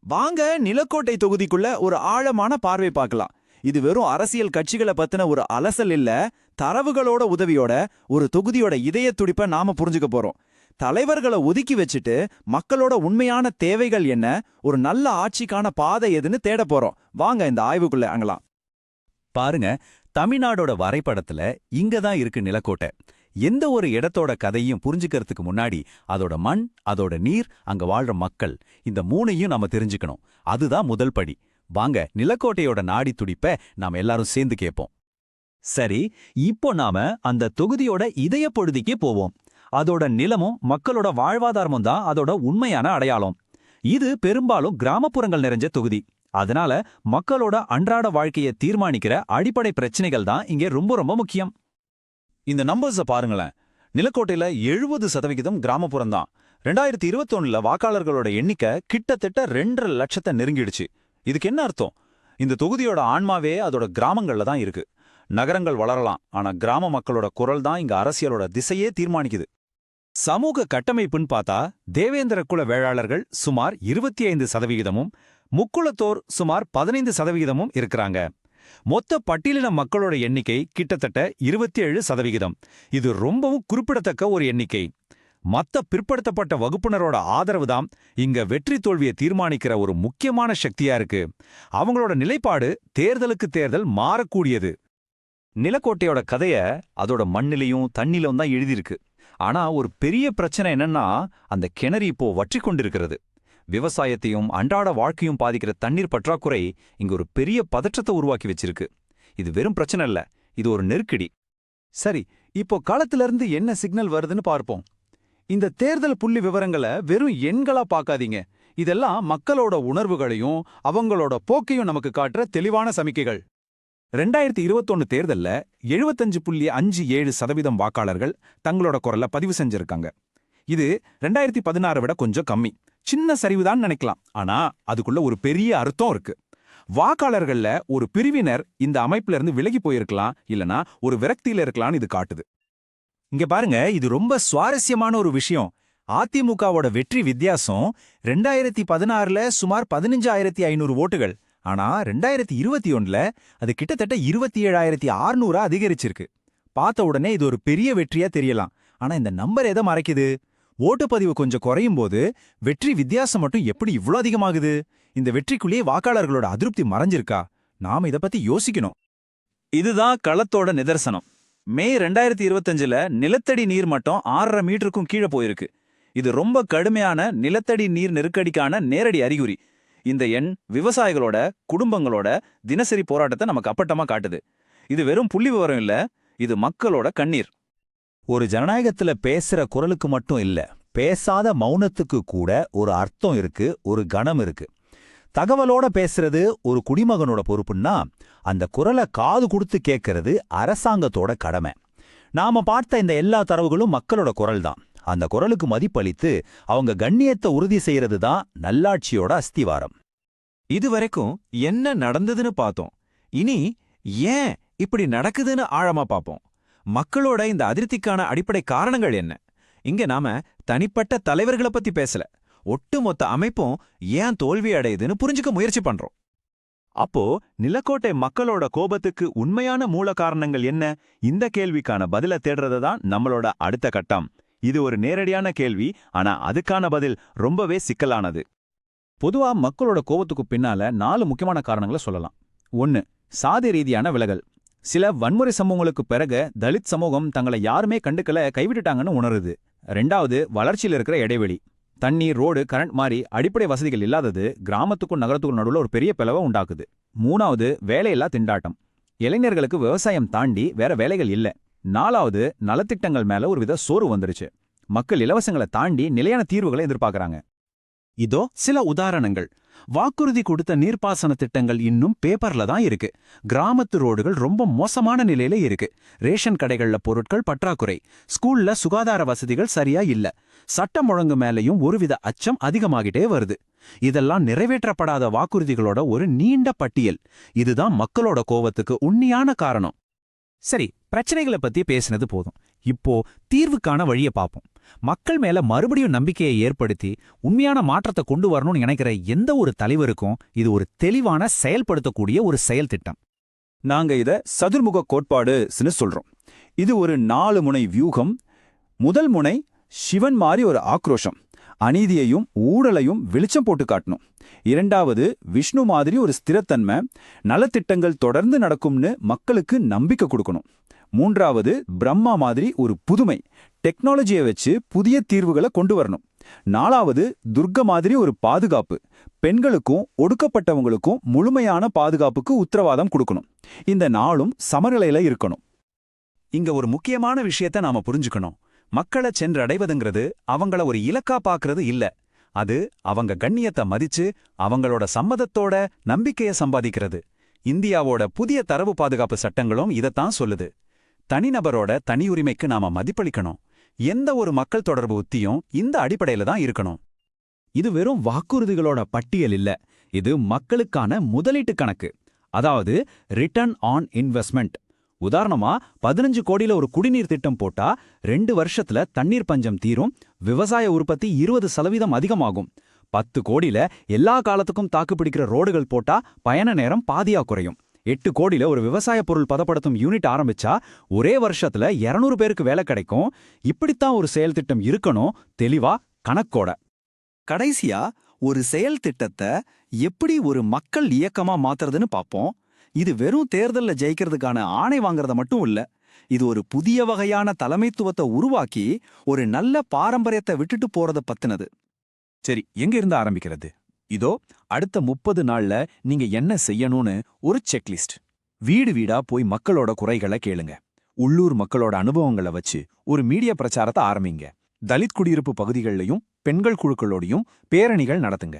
வாங்க நிலக்கோட்டை தொகுதிக்குள்ள ஒரு ஆழமான பார்வை பார்க்கலாம். இது வெறும் அரசியல் கட்சிகளை பத்தின ஒரு அலசல் இல்ல, தரவுகளோட உதவியோட ஒரு தொகுதியோட இதய துடிப்பை நாம புரிஞ்சுக்க போறோம். தலைவர்களை ஒதுக்கி வச்சுட்டு மக்களோட உண்மையான தேவைகள் என்ன, ஒரு நல்ல ஆட்சிக்கான பாதை எதுன்னு தேட போறோம். வாங்க இந்த ஆய்வுக்குள்ள அங்கலாம். பாருங்க, தமிழ்நாடோட வரைபடத்துல இங்க தான் இருக்கு நிலக்கோட்டை. எந்த ஒரு இடத்தோட கதையும் புரிஞ்சுக்கிறதுக்கு முன்னாடி அதோட மண், அதோட நீர், அங்க வாழ்ற மக்கள், இந்த மூணையும் நாம தெரிஞ்சுக்கணும். அதுதான் முதல் படி. வாங்க நிலக்கோட்டையோட நாடி துடிப்ப நாம எல்லாரும் சேர்ந்து கேட்போம். சரி, இப்போ நாம அந்த தொகுதியோட இதய பொழுதிக்கே போவோம். அதோட நிலமும் மக்களோட வாழ்வாதாரமும் தான் அதோட உண்மையான அடையாளம். இது பெரும்பாலும் கிராமப்புறங்கள் நிறைஞ்ச தொகுதி. அதனால மக்களோட அன்றாட வாழ்க்கையை தீர்மானிக்கிற அடிப்படை பிரச்சனைகள் தான் இங்கே ரொம்ப ரொம்ப முக்கியம். இந்த நம்பர்ஸ பாருங்களேன். நிலக்கோட்டையில 70% கிராமப்புறம் தான். 2021 வாக்காளர்களோட எண்ணிக்கை கிட்டத்தட்ட 2.5 லட்சத்தை நெருங்கிடுச்சு. இதுக்கு என்ன அர்த்தம்? இந்த தொகுதியோட ஆன்மாவே அதோட கிராமங்கள்ல தான் இருக்கு. நகரங்கள் வளரலாம், ஆனா கிராம மக்களோட குரல் தான் இங்க அரசியலோட திசையே தீர்மானிக்குது. சமூக கட்டமைப்புன்னு பார்த்தா தேவேந்திர குல வேளாளர்கள் சுமார் 25%, முக்குளத்தோர் சுமார் 15% இருக்கிறாங்க. மொத்த பட்டியலின மக்களோட எண்ணிக்கை கிட்டத்தட்ட 27%. இது ரொம்பவும் குறிப்பிடத்தக்க ஒரு எண்ணிக்கை. மத்த பிற்படுத்தப்பட்ட வகுப்பினரோட ஆதரவு தான் இங்க வெற்றி தோல்வியை தீர்மானிக்கிற ஒரு முக்கியமான சக்தியா இருக்கு. அவங்களோட நிலைப்பாடு தேர்தலுக்கு தேர்தல் மாறக்கூடியது. நிலக்கோட்டையோட கதைய அதோட மண்ணிலையும் தண்ணிலும் தான் எழுதியிருக்கு. ஆனா ஒரு பெரிய பிரச்சனை என்னன்னா, அந்த கிணறு இப்போ வற்றி கொண்டிருக்கிறது. விவசாயத்தையும் அன்றாட வாழ்க்கையும் பாதிக்கிற தண்ணீர் பற்றாக்குறை இங்க ஒரு பெரிய பதற்றத்தை உருவாக்கி வச்சிருக்கு. இது வெறும் பிரச்சனை இல்ல, இது ஒரு நெருக்கடி. சரி, இப்போ களத்திலிருந்து என்ன சிக்னல் வருதுன்னு பார்ப்போம். இந்த தேர்தல் புள்ளி விவரங்களை வெறும் எண்களா பார்க்காதீங்க. இதெல்லாம் மக்களோட உணர்வுகளையும் அவங்களோட போக்கையும் நமக்கு காட்டுற தெளிவான சமிக்கைகள். 2021 தேர்தல்ல 75.57% வாக்காளர்கள் தங்களோட குரலை பதிவு செஞ்சிருக்காங்க. இது 2016 விட கொஞ்சம் கம்மி. சின்ன சரிவுதான் நினைக்கலாம், ஆனா அதுக்குள்ள ஒரு பெரிய அர்த்தம் இருக்கு. வாக்காளர்கள்ல ஒரு பிரிவினர் இந்த அமைப்புல இருந்து விலகி போயிருக்கலாம், இல்லனா ஒரு விரக்தியில இருக்கலாம்னு இது காட்டுது. இங்க பாருங்க, இது ரொம்ப சுவாரஸ்யமான ஒரு விஷயம். அதிமுகவோட வெற்றி வித்தியாசம் 2016ல சுமார் 15,500 ஓட்டுகள். ஆனா 2021ல அது கிட்டத்தட்ட 27,600 அதிகரிச்சிருக்கு. பார்த்த உடனே இது ஒரு பெரிய வெற்றியா தெரியலாம். ஆனா இந்த நம்பர் எதை மறைக்குது? ஓட்டுப்பதிவு கொஞ்சம் குறையும் போது வெற்றி வித்தியாசம் மட்டும் எப்படி இவ்ளோ அதிகமாகுது? இந்த வெற்றிக்குள்ளேயே வாக்காளர்களோட அதிருப்தி மறைஞ்சிருக்கா? நாம இத பத்தி யோசிக்கணும். இதுதான் களத்தோட நிதர்சனம். மே 2025ல நிலத்தடி நீர் மட்டம் 6.5 மீட்டருக்கும் கீழே போயிருக்கு. இது ரொம்ப கடுமையான நிலத்தடி நீர் நெருக்கடிக்கான நேரடி அறிகுறி. இந்த எண் விவசாயிகளோட குடும்பங்களோட தினசரி போராட்டத்தை நமக்கு அப்பட்டமா காட்டுது. இது வெறும் புள்ளி விவரம் இல்ல, இது மக்களோட கண்ணீர். ஒரு ஜனநாயகத்துல பேசுற குரலுக்கு மட்டும் இல்ல, பேசாத மௌனத்துக்கு கூட ஒரு அர்த்தம் இருக்கு, ஒரு கணம் இருக்கு. தகவலோட பேசுறது ஒரு குடிமகனோட பொறுப்புன்னா, அந்த குரலை காது கொடுத்து கேட்கறது அரசாங்கத்தோட கடமை. நாம பார்த்த இந்த எல்லா தரவுகளும் மக்களோட குரல் தான். அந்த குரலுக்கு மதிப்பளித்து அவங்க கண்ணியத்தை உறுதி செய்யறது தான் நல்லாட்சியோட அஸ்திவாரம். இதுவரைக்கும் என்ன நடந்ததுன்னு பார்த்தோம். இனி ஏன் இப்படி நடக்குதுன்னு ஆழமா பார்ப்போம். மக்களோட இந்த அதிருப்திக்கான அடிப்படை காரணங்கள் என்ன? இங்க நாம தனிப்பட்ட தலைவர்களை பத்தி பேசல, ஒட்டுமொத்த அமைப்பும் ஏன் தோல்வி அடையுதுன்னு புரிஞ்சுக்க முயற்சி பண்றோம். அப்போ நிலக்கோட்டை மக்களோட கோபத்துக்கு உண்மையான மூல காரணங்கள் என்ன? இந்த கேள்விக்கான பதில தேடுறது தான் நம்மளோட அடுத்த கட்டம். இது ஒரு நேரடியான கேள்வி, ஆனா அதுக்கான பதில் ரொம்பவே சிக்கலானது. பொதுவா மக்களோட கோபத்துக்கு பின்னால 4 முக்கியமான காரணங்களை சொல்லலாம். 1, சாதி ரீதியான விலகல். சில வன்முறை சம்பவங்களுக்கு பிறகு தலித் சமூகம் தங்களை யாருமே கண்டுக்கல, கைவிட்டுட்டாங்கன்னு உணருது. 2வது, வளர்ச்சியில் இருக்கிற இடைவெளி. தண்ணீர், ரோடு, கரண்ட் மாதிரி அடிப்படை வசதிகள் இல்லாதது கிராமத்துக்கும் நகரத்துக்கும் நடுவில் ஒரு பெரிய பிளவை உண்டாக்குது. 3வது, வேலையில்லா திண்டாட்டம். இளைஞர்களுக்கு விவசாயம் தாண்டி வேற வேலைகள் இல்ல. 4வது, நலத்திட்டங்கள் மேல ஒரு வித சோறு வந்துருச்சு. மக்கள் இலவசங்களை தாண்டி நிலையான தீர்வுகளை எதிர்பார்க்கறாங்க. இதோ சில உதாரணங்கள். வாக்குறுதி கொடுத்த நீர்ப்பாசன திட்டங்கள் இன்னும் பேப்பர்ல தான் இருக்கு. கிராமத்து ரோடுகள் ரொம்ப மோசமான நிலையில இருக்கு. ரேஷன் கடைகள்ல பொருட்கள் பற்றாக்குறை. ஸ்கூல்ல சுகாதார வசதிகள் சரியா இல்ல. சட்டம் ஒழுங்கு மேலையும் ஒருவித அச்சம் அதிகமாகிட்டே வருது. இதெல்லாம் நிறைவேற்றப்படாத வாக்குறுதிகளோட ஒரு நீண்ட பட்டியல். இதுதான் மக்களோட கோவத்துக்கு உண்மையான காரணம். சரி, பிரச்சனைகளை பத்தி பேசினது போதும். இப்போ தீர்வுக்கான வழியை பார்ப்போம். மக்கள் மேல மறுபடியும் நம்பிக்கையை ஏற்படுத்தி உண்மையான மாற்றத்தை கொண்டு வரணும்னு நினைக்கிற எந்த ஒரு தலைவருக்கும் இது ஒரு தெளிவான செயல்படுத்தக்கூடிய ஒரு செயல் திட்டம். நாங்க இத சதுர்முக கோட்பாடுன்னு சொல்றோம். இது ஒரு 4 முனை வியூகம். முதல் முனை சிவன் மாதிரி ஒரு ஆக்ரோஷம், அநீதியையும் ஊழலையும் வெளிச்சம் போட்டு காட்டணும். இரண்டாவது விஷ்ணு மாதிரி ஒரு ஸ்திரத்தன்மை, நலத்திட்டங்கள் தொடர்ந்து நடக்கும்னு மக்களுக்கு நம்பிக்கை கொடுக்கணும். மூன்றாவது பிரம்மா மாதிரி ஒரு புதுமை, டெக்னாலஜியை வச்சு புதிய தீர்வுகளை கொண்டு வரணும். நாலாவது துர்க்க மாதிரி ஒரு பாதுகாப்பு, பெண்களுக்கும் ஒடுக்கப்பட்டவங்களுக்கும் முழுமையான பாதுகாப்புக்கு உத்தரவாதம் கொடுக்கணும். இந்த நாளும் சமநிலையில இருக்கணும். இங்க ஒரு முக்கியமான விஷயத்த நாம புரிஞ்சுக்கணும். மக்களை சென்றடைவதுங்கிறது அவங்கள ஒரு இலக்கா பாக்குறது இல்ல. அது அவங்க கண்ணியத்தை மதிச்சு அவங்களோட சம்மதத்தோட நம்பிக்கைய சம்பாதிக்கிறது. இந்தியாவோட புதிய தரவு பாதுகாப்பு சட்டங்களும் இதத்தான் சொல்லுது. தனிநபரோட தனியுரிமைக்கு நாம மதிப்பளிக்கணும். எந்த ஒரு மக்கள் தொடர்பு உத்தியும் இந்த அடிப்படையில தான் இருக்கணும். இது வெறும் வாக்குறுதிகளோட பட்டியல் இல்ல, இது மக்களுக்கான முதலீட்டு கணக்கு, அதாவது ரிட்டர்ன் ஆன் இன்வெஸ்ட்மெண்ட். உதாரணமா 15 கோடியில ஒரு குடிநீர் திட்டம் போட்டா 2 வருஷத்துல தண்ணீர் பஞ்சம் தீரும், விவசாய உற்பத்தி 20% அதிகமாகும். 10 கோடியில எல்லா காலத்துக்கும் தாக்குப்பிடிக்கிற ரோடுகள் போட்டா பயண நேரம் பாதியா குறையும். 8 கோடியில ஒரு விவசாய பொருள் பதப்படுத்தும் யூனிட் ஆரம்பிச்சா ஒரே வருஷத்துல 200 பேருக்கு வேலை கிடைக்கும். இப்படித்தான் ஒரு செயல் திட்டம் இருக்கணும், தெளிவா கணக்கோட. கடைசியா ஒரு செயல் திட்டத்தை எப்படி ஒரு மக்கள் இயக்கமா மாத்துறதுன்னு பாப்போம். இது வெறும் தேர்தல்ல ஜெயிக்கிறதுக்கான ஆணை வாங்குறத மட்டும் இல்ல, இது ஒரு புதிய வகையான தலைமைத்துவத்தை உருவாக்கி ஒரு நல்ல பாரம்பரியத்தை விட்டுட்டு போறத பத்தினது. சரி, எங்க இருந்து ஆரம்பிக்கிறது? இதோ அடுத்த 30 நாள்ல நீங்க என்ன செய்யணும்னு ஒரு செக்லிஸ்ட். வீடு வீடா போய் மக்களோட குறைகளை கேளுங்க. உள்ளூர் மக்களோட அனுபவங்களை வச்சு ஒரு மீடியா பிரச்சாரத்தை ஆரம்பிங்க. தலித் குடியிருப்பு பகுதிகளிலையும் பெண்கள் குழுக்களோடையும் பேரணிகள் நடத்துங்க.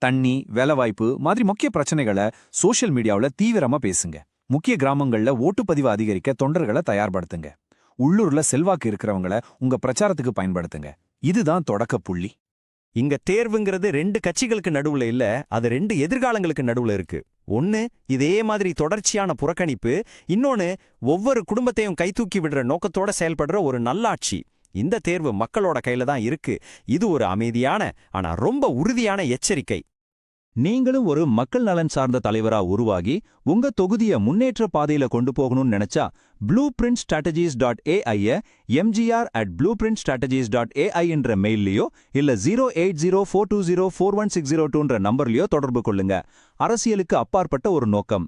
தண்ணி, வேலைவாய்ப்பு மாதிரி முக்கிய பிரச்சனைகளை சோஷியல் மீடியாவில் தீவிரமா பேசுங்க. முக்கிய கிராமங்கள்ல ஓட்டுப்பதிவு அதிகரிக்க தொண்டர்களை தயார்படுத்துங்க. உள்ளூர்ல செல்வாக்கு இருக்கிறவங்கள உங்க பிரச்சாரத்துக்கு பயன்படுத்துங்க. இதுதான் தொடக்க புள்ளி. இங்க தேர்வுங்கிறது 2 கட்சிகளுக்கு நடுவுல இல்ல, அது 2 எதிர்காலங்களுக்கு நடுவுல இருக்கு. ஒன்னு இதே மாதிரி தொடர்ச்சியான புறக்கணிப்பு, இன்னொன்னு ஒவ்வொரு குடும்பத்தையும் கைதூக்கி விடுற நோக்கத்தோட செயல்படுற ஒரு நல்லாட்சி. இந்த தேர்வு மக்களோட கையில தான் இருக்கு. இது ஒரு அமைதியான ஆனா ரொம்ப உறுதியான எச்சரிக்கை. நீங்களும் ஒரு மக்கள் நலன் சார்ந்த தலைவரா உருவாகி உங்க தொகுதிய முன்னேற்ற பாதையில கொண்டு போகணும்னு நினைச்சா blueprintstrategies.ai mgr@blueprintstrategies.ai என்ற மெயில்லயோ இல்ல 08042041602 நம்பர்லயோ தொடர்பு கொள்ளுங்க. அரசியலுக்கு அப்பாற்பட்ட ஒரு நோக்கம்.